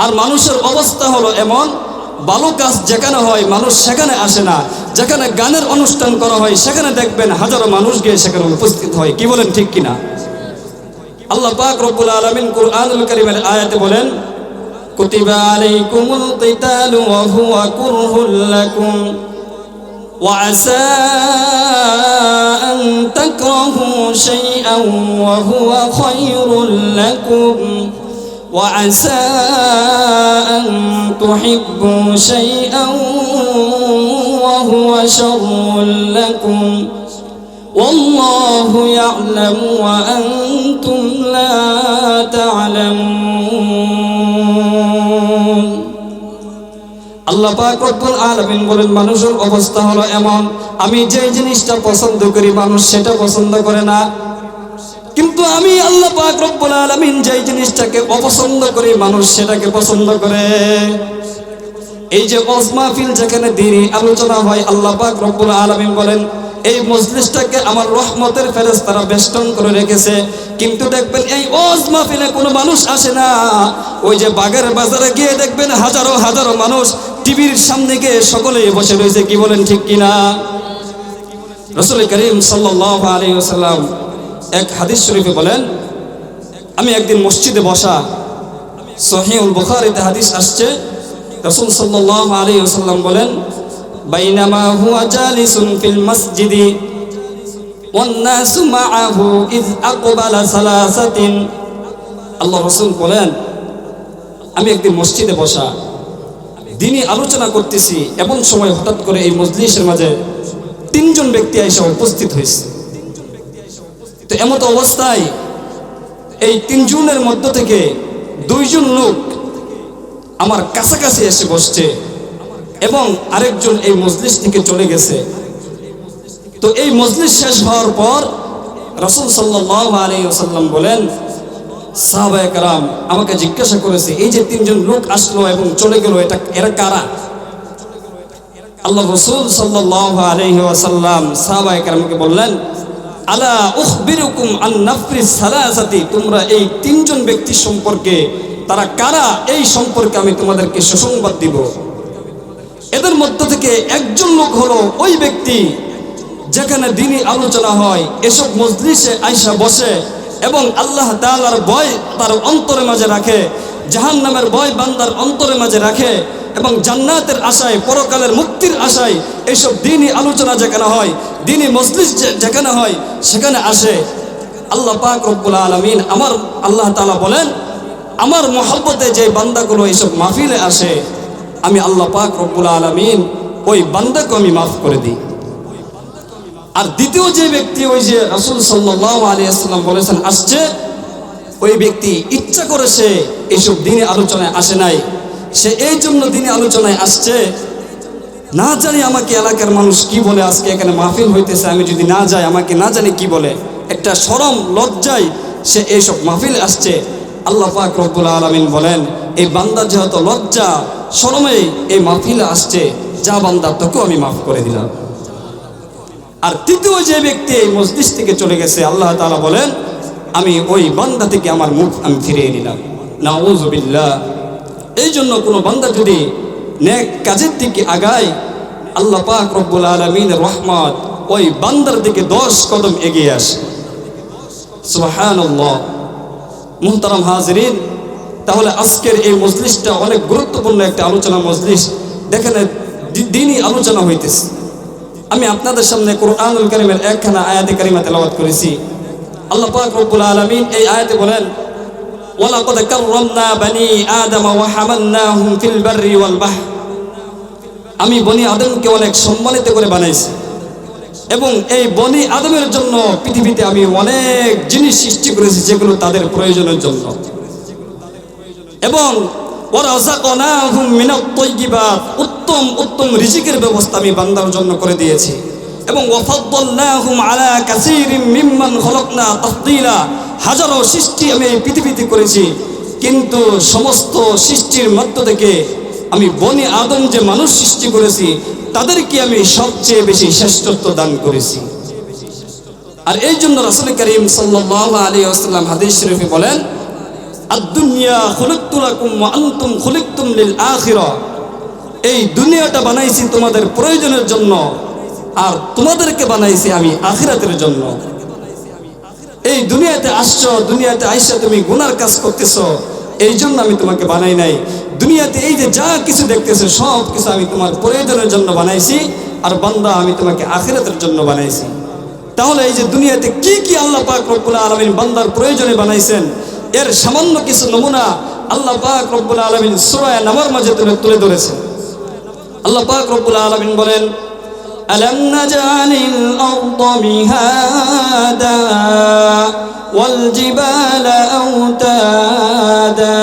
আর মানুষের অবস্থা হলো এমন, ভালো কাজ যেখানে হয় মানুষ সেখানে আসে না, যেখানে গানের অনুষ্ঠান করা হয় সেখানে দেখবেন হাজারো মানুষ গিয়ে সেখানে উপস্থিত হয়। কি বলেন ঠিক কিনা? আল্লাহ পাক রব্বুল আলামিন কুরআনুল কারীমের আয়াতে বলেন, কুতিবা আলাইকুমুল কিতালু ওয়া হুয়া কুরহুল লাকুম ওয়া আসা আন তাকরাহু শাইআন ওয়া হুয়া খায়রুল লাকুম ওয়া আসা আন তুহিব্বু শাইআন ওয়া হুয়া শাররুল লাকুম والله يعلم وأنتم لا تعلمون। আল্লাহ পাক রব্বুল আলামিন বলেন, মানুষের অবস্থা হলো এমন, আমি যে জিনিসটা পছন্দ করি মানুষ সেটা পছন্দ করে না, কিন্তু আমি আল্লাহ পাক রব্বুল আলামিন যে জিনিসটাকে অপছন্দ করি মানুষ সেটাকে পছন্দ করে। এই যে ওয়াজ মাহফিল যেখানে দ্বীনি আলোচনা হয়, আল্লাহ পাক রব্বুল আলামিন বলেন এই মজলিসটাকে আমার রহমতের ফেরেশতারা বেষ্টন করে রেখেছে, কিন্তু দেখবেন এই ওয়াজ মাহফিলে কোনো মানুষ আসে না। ওই যে বাগের বাজারে গিয়ে দেখবেন হাজারো হাজারো মানুষ টিভির সামনে গিয়ে সকলেই বসে রয়েছে। কি বলেন ঠিক কিনা? রাসূল করিম সাল্লাল্লাহু আলাইহি ওয়াসাল্লাম এক হাদিস শরীফে বলেন, আমি একদিন মসজিদে বসা, সহিহুল বুখারীতে হাদিস আসছে, রাসূল সাল্লাল্লাহু আলাইহি ওয়াসাল্লাম বলেন, বাইনামা হুয়া জালিসুন ফিল মসজিদি ওয়ান নাসু মাআহু ইয আকবালা সালাসাতিন। আল্লাহ রাসূল বলেন, আমি একদিন মসজিদে বসা, দ্বীনি আলোচনা করতেছি, এমন সময় হঠাৎ করে এই মজলিসের মাঝে তিনজন ব্যক্তি এসে উপস্থিত হয়েছে। তো এমত অবস্থায় এই তিনজনের মধ্য থেকে দুইজন লোক আমার কাছাকাছি এসে বসছে এবং আরেকজন এই মজলিস থেকে চলে গেছে। তো এই মজলিস শেষ হওয়ার পর রাসূল সাল্লাল্লাহু আলাইহি ওয়াসাল্লাম বলেন, সাহাবায়ে কেরাম আমাকে জিজ্ঞাসা করেছে, এই যে তিনজন লোক আসলো এবং চলে গেল, এরা কারা? আল্লাহ রাসূল সাল্লাল্লাহু আলাইহি ওয়াসাল্লাম সাহাবায়ে কেরামকে বললেন, আলা উখবিরুকুম আন নাফরিস সালাসাতি, তোমরা এই তিনজন ব্যক্তি সম্পর্কে, তারা কারা এই সম্পর্কে আমি তোমাদেরকে সুসংবাদ দিব। এদের মধ্য থেকে একজন লোক হলো ওই ব্যক্তি যেখানে দ্বীনি আলোচনা হয়, এসব মজলিসে আইসা বসে এবং আল্লাহ তাআলার ভয় তার অন্তরের মাঝে রাখে, জাহান্নামের ভয় বান্দার অন্তরের মাঝে রাখে এবং জান্নাতের আশায়, পরকালের মুক্তির আশায় এইসব দ্বীনি আলোচনা যেখানে হয়, দ্বীনি মজলিস যেখানে হয় সেখানে আসে। আল্লাহ পাক রব্বুল আলামিন, আমার আল্লাহ তাআলা বলেন, আমার মহব্বতে যে বান্দাগুলো এইসব মাহফিলে আসে, আমি আল্লাহ পাক রব্বুল আলামিন ওই বান্দাকে আমি মাফ করে দিই। আর দ্বিতীয় যে ব্যক্তি, ওই যে রাসূল সাল্লাল্লাহু আলাইহি ওয়াসাল্লাম বলেছেন আসছে, ওই ব্যক্তি ইচ্ছা করে সে এইসব দ্বীনি আলোচনায় আসে নাই, সে এই জন্য দ্বীনি আলোচনায় আসছে, না জানি আমাকে এলাকার মানুষ কি বলে, আজকে এখানে মাহফিল হইতেছে, আমি যদি না যাই আমাকে না জানি কি বলে, একটা শরম লজ্জায় সে এইসব মাহফিল আসছে। আল্লাহ পাক রব্বুল আলামিন বলেন, এই বান্দা যেহেতু লজ্জা শরমে এই মাহফিলে আসছে, যা বান্দা তোকেও আমি মাফ করে দিলাম। আর তৃতীয় যে ব্যক্তি এই মজলিস থেকে চলে গেছে, আল্লাহ তাআলা বলেন, আমি ওই বান্দা থেকে আমার মুখ আমি ফিরিয়ে নিলাম। নাউযু বিল্লাহ। এই জন্য কোনো বান্দা যদি নেক কাজের দিকে আগায়, আল্লাহ পাক রব্বুল আলামিনের রহমত ওই বান্দার দিকে 10 কদম এগিয়ে আসে। সুবহানাল্লাহ। মুহতারাম হাজিরিন, তাহলে আজকের এই মজলিসটা অনেক গুরুত্বপূর্ণ একটা আলোচনা মজলিস। দেখেন দ্বীনি আলোচনা হইতেছে। আমি আপনাদের সামনে কুরআনুল কারীমের একখানা আয়াতে কারিমা তেলাওয়াত করেছি। আল্লাহ পাক রব্বুল আলামিন এই আয়াতে বলেন, ওয়ালাকাদ কাররামনা বানি আদম ওয়া হামালনাহুম ফিল বাররি ওয়াল বাহর, আমি বনি আদমকে অনেক সম্মানিত করে বানাইছি এবং এই বনি আদমের জন্য পৃথিবীতে আমি অনেক জিনিস সৃষ্টি করেছি যেগুলো তাদের প্রয়োজনের জন্য, এবং ওয়ারাযাকনাহুম মিনাত তাইয়্যিবাত, উত্তম উত্তম রিজিকের ব্যবস্থা আমি বান্দার জন্য করে দিয়েছি, এবং ওয়াফাদ্দালনাহুম আলা কাসীরিম মিম্মান খলাকনা তাফদীলা, হাজারো সৃষ্টি আমি এই পৃথিবীতে করেছি, কিন্তু সমস্ত সৃষ্টির মধ্য থেকে আমি বনি আদম যে মানুষ সৃষ্টি করেছি তাদেরকে আমি সবচেয়ে বেশি শ্রেষ্ঠত্ব দান করেছি। আর এই জন্য রাসূল করিম সাল্লাল্লাহু আলাইহি ওয়াসাল্লাম হাদিস শরীফে বলেন, আদ-দুনিয়া খুলিকতু লাকুম ওয়া আনতুম খুলিকতুম লিল আখিরাহ, এই দুনিয়াটা বানাইছি তোমাদের প্রয়োজনের জন্য, আর তোমাদেরকে বানাইছি আমি আখিরাতের জন্য। এই দুনিয়াতে আসছো, দুনিয়াতে আইসা তুমি গুনার কাজ করতেছো, এই জন্য আমি তোমাকে বানাই নাই। দুনিয়াতে এই যে যা কিছু দেখতেছো সব কিছু আমি তোমার প্রয়োজনের জন্য বানাইছি, আর বান্দা আমি তোমাকে আখিরাতের জন্য বানাইছি। তাহলে এই যে দুনিয়াতে কি কি আল্লাহ পাক রব্বুল আলামিন বান্দার প্রয়োজনে বানাইছেন, এর সামান্য কিছু নমুনা আল্লাহ পাক রব্বুল আলামিন সূরা নামর মাঝে তুলে ধরেছেন। আল্লাহ পাক রব্বুল আলামিন বলেন, আলাম নাজআলিল আরদা মিহাদা ওয়াল জিবালা আওতাদা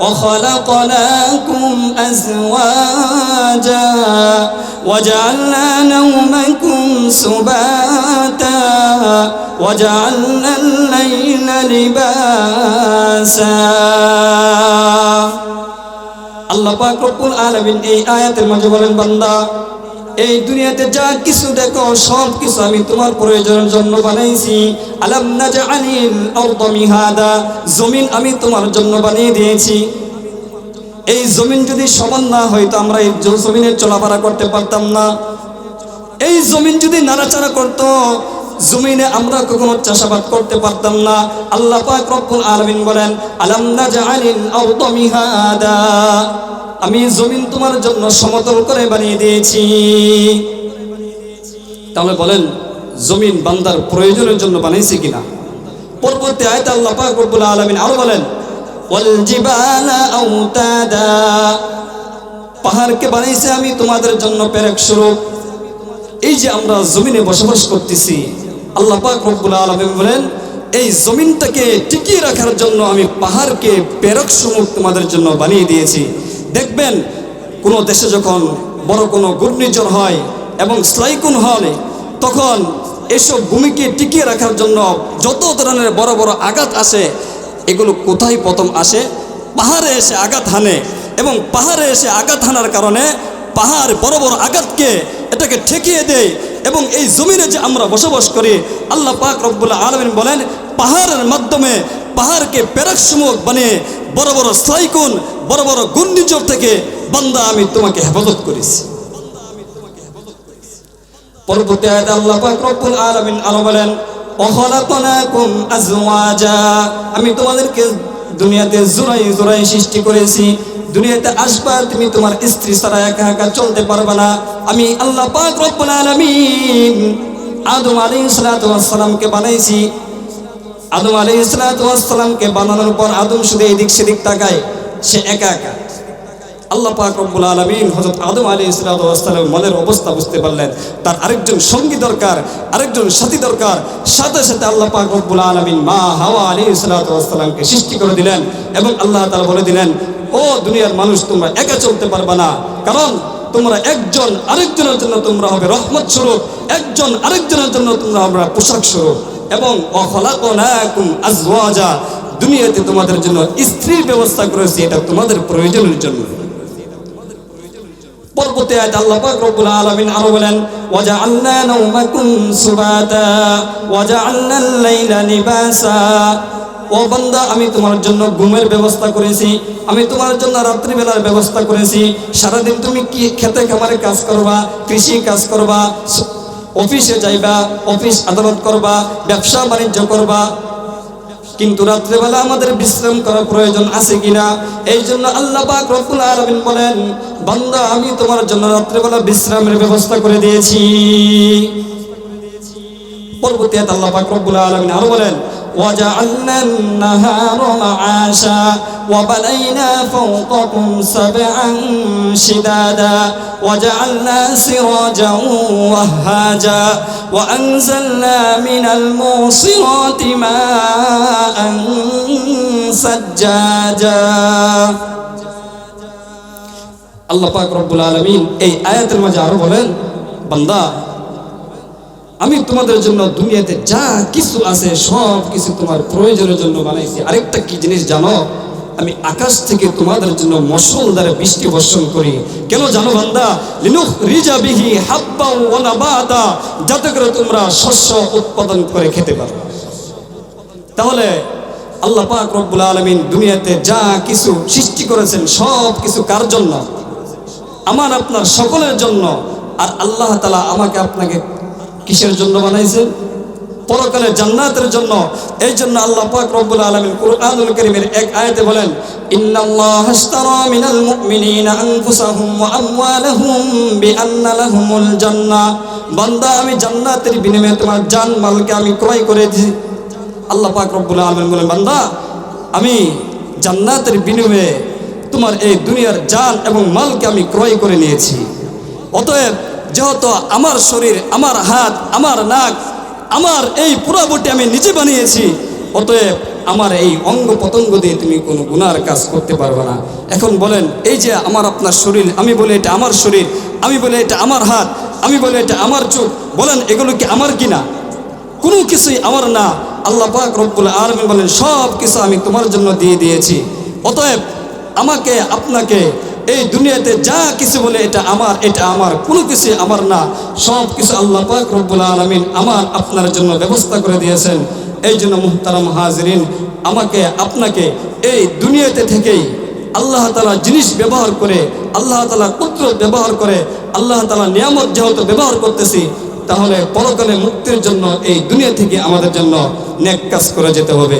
ওয়া খালাকনাকুম আজওয়াজা ওয়া জাআলনা নাওমাকুম সুবাতা ওয়া জাআলনাল লাইলা লিবাসা। আল্লাহ পাক রব্বুল আলামিন এই আয়াতের মাঝে বলেন, বান্দা এই দুনিয়াতে যা কিছু দেখো সব কিছু আমি তোমার প্রয়োজনের জন্য বানাইছি। আলাম নাজআলিল আরদা মিহাদা, জমিন আমি তোমার জন্য বানিয়ে দিয়েছি। এই জমিন যদি সমান না হইতো আমরা এই জমিনের চলাফেরা করতে পারতাম না। এই জমিন যদি নাড়াচাড়া করতো, জমিনে আমরা কখনো চাষাবাদ করতে পারতাম না। আল্লাহ পাক রব্বুল আলামিন বলেন, আলাম নাজআলিল আরদা মিহাদা, আমি জমিন তোমার জন্য সমতল করে বানিয়ে দিয়েছি। তাহলে বলেন জমিন বান্দার প্রয়োজনের জন্য বানাইছে কিনা? পরবর্তী আয়াতে আল্লাহ পাক রব্বুল আলামিন আরো বলেন, ওয়াল জিবালা আওতাদা, পাহাড়কে বানাইছে আমি তোমাদের জন্য পেরেক স্বরূপ। এই যে আমরা জমিনে বসবাস করতেছি, আল্লাহ পাক রব্বুল আলামিন বলেন এই জমিনটাকে টিকিয়ে রাখার জন্য আমি পাহাড়কে পেরেক স্বরূপ তোমাদের জন্য বানিয়ে দিয়েছি। দেখবেন কোন দেশে যখন বড় কোনো ঘূর্ণিঝড় হয় এবং স্লাইকুন হয়, তখন এসব ভূমিকে টিকিয়ে রাখার জন্য যত ধরনের বড় বড় আঘাত আসে, এগুলো কোথায় প্রথম আসে? পাহাড়ে এসে আঘাত হানে, এবং পাহাড়ে এসে আঘাত হানার কারণে পাহাড় বড় বড় আঘাতকে এটাকে ঠেকিয়ে দেয়। এবং এই জমিনে যে আমরা বসবাস করি, আল্লাহ পাক রব্বুল আলামিন বলেন পাহাড়ের মাধ্যমে পাহাড়কে পেরেক সমুখ বানিয়ে বড় বড় সাইকুন, বড় বড় ঘূর্ণিঝড় থেকে বান্দা আমি তোমাকে হেফাজত করেছি। পরবর্তী আয়াতে আল্লাহ পাক রব্বুল আলামিন আরো বলেন, ওয়া খালাকনাকুম আজওয়াজা, আমি তোমাদেরকে দুনিয়াতে জোড়ায় জোড়ায় সৃষ্টি করেছি। দুনিয়াতে আসবা, তুমি তোমার স্ত্রী ছাড়া একা একা চলতে পারবে না। আমি আল্লাহ পাক রব্বুল আলামিন আদম আলাইহিস সালাতু ওয়াস সালামকে বানাইছি। আদম আলাইহিস সালাতু ওয়াস সালামকে বানানোর পর আদম শুধু এদিক সেদিক তাকায়, সে একা একা। আল্লাহ পাক রব্বুল আলামিন হযরত আদম আলাইহিস সালাতু ওয়াস সালামের মনের অবস্থা বুঝতে পারলেন, তার আরেকজন সঙ্গী দরকার, আরেকজন সাথী দরকার। সাথে সাথে আল্লাহ পাক রব্বুল আলামিন মা হাওয়া আলাইহিস সালাতু ওয়াস সালামকে সৃষ্টি করে দিলেন, এবং আল্লাহ তাআলা বলে দিলেন, ও দুনিয়ার মানুষ, তোমরা একা চলতে পারবে না, কারণ তোমরা একজন আরেকজনের জন্য তোমরা হবে রহমত স্বরূপ, একজন আরেকজনের জন্য তোমরা হবে পোশাক স্বরূপ। এবং ওয়া খালাকনাকুম আজওয়াজা, দুনিয়াতে তোমাদের জন্য স্ত্রীর ব্যবস্থা করেছি, এটা তোমাদের প্রয়োজনের জন্য। পরবর্তী আয়াতে আল্লাহ পাক রব্বুল আলামিন আরো বলেন, ওয়া জাআলনা নাওমাকুম সুবাতা ওয়া জাআলনাল লাইলা লিবাসা, ও বান্দা আমি তোমার জন্য ঘুমের ব্যবস্থা করেছি, আমি তোমার জন্য রাত্রিবেলার ব্যবস্থা করেছি। সারাদিন তুমি কি খেতে খামারে কাজ করবা, কৃষি কাজ করবা, অফিসে যাইবা, অফিস আদালত করবা, ব্যবসা বাণিজ্য করবা, কিন্তু রাত্রিবেলা আমাদের বিশ্রাম করার প্রয়োজন আছে কিনা? এই জন্য আল্লাহ পাক রব্বুল আলামিন বলেন, বান্দা আমি তোমার জন্য রাত্রিবেলা বিশ্রামের ব্যবস্থা করে দিয়েছি। পরবর্তী আয়াতে আল্লাহ পাক রব্বুল আলামিন আরো বলেন, وجعلنا النهار معاشا وبنينا فوقكم سبعا شدادا وجعلنا سراجا وهاجا وأنزلنا من المعصرات ماء ثجاجا। আল্লাহ পাক রব্বুল আলামিন এই আয়াতের মাঝে আরো বলেন, বান্দা আমি তোমাদের জন্য দুনিয়াতে যা কিছু আছে সব কিছু তোমার প্রয়োজনের জন্য বানাইছি। আরেকটা কি জিনিস জানো? আমি আকাশ থেকে তোমাদের জন্য মুষলধারে বৃষ্টি বর্ষণ করি। কেন জানো বান্দা? লিনুখরিজা বিহি হাব্বা ওয়া নাবাতা, যাতে করে তোমরা শস্য উৎপাদন করে খেতে পারো। তাহলে আল্লাহ পাক রব্বুল আলামিন দুনিয়াতে যা কিছু সৃষ্টি করেছেন সব কিছু কার জন্য? আমার আপনার সকলের জন্য। আর আল্লাহ তাআলা আমাকে আপনাকে কিসের জন্য বানাইছেন? পরকালে জান্নাতের জন্য। এই জন্য আল্লাহ পাক রব্বুল আলামিন কুরআনুল কারীমের এক আয়াতে বলেন, ইন্নাল্লাহা আশতারা মিনাল মুমিনিনা আনফুসাহুম ওয়া আমওয়ালাহুম বিআন্না লাহুমুল জান্নাহ। বান্দা, আমি জান্নাতের বিনিময়ে তোমার জান মালকে আমি ক্রয় করেছি। আল্লাহ পাক রব্বুল আলামিন বলেন, বান্দা, আমি জান্নাতের বিনিময়ে তোমার এই দুনিয়ার জান এবং মালকে আমি ক্রয় করে নিয়েছি। অতএব যেহেতু আমার শরীর, আমার হাত, আমার নাক, আমার এই পুরা বডি আমি নিজে বানিয়েছি, অতএব আমার এই অঙ্গ প্রত্যঙ্গ দিয়ে তুমি কোনো গুনার কাজ করতে পারবে না। এখন বলেন, এই যে আমার আপনার শরীর, আমি বলে এটা আমার শরীর, আমি বলে এটা আমার হাত, আমি বলে এটা আমার চোখ, বলেন এগুলো কি আমার কিনা? কোনো কিছুই আমার না। আল্লাহ পাক রব্বুল আলামিন বলেন, সব কিছু আমি তোমার জন্য দিয়ে দিয়েছি। অতএব আমাকে আপনাকে এই দুনিয়াতে যা কিছু বলে এটা আমার, এটা আমার, কোনো কিছুই আমার না। সব কিছু আল্লাহ পাক রব্বুল আলামিন আমার আপনার জন্য ব্যবস্থা করে দিয়েছেন। এই জন্য মুহতারাম হাজিরিন, আমাকে আপনাকে এই দুনিয়াতে থেকেই আল্লাহ তাআলা জিনিস ব্যবহার করে, আল্লাহ তাআলা কুদরত ব্যবহার করে, আল্লাহ তাআলা নিয়ামত যেহেতু ব্যবহার করতেছি, তাহলে পরকালে মুক্তির জন্য এই দুনিয়া থেকে আমাদের জন্য নেক কাজ করে যেতে হবে।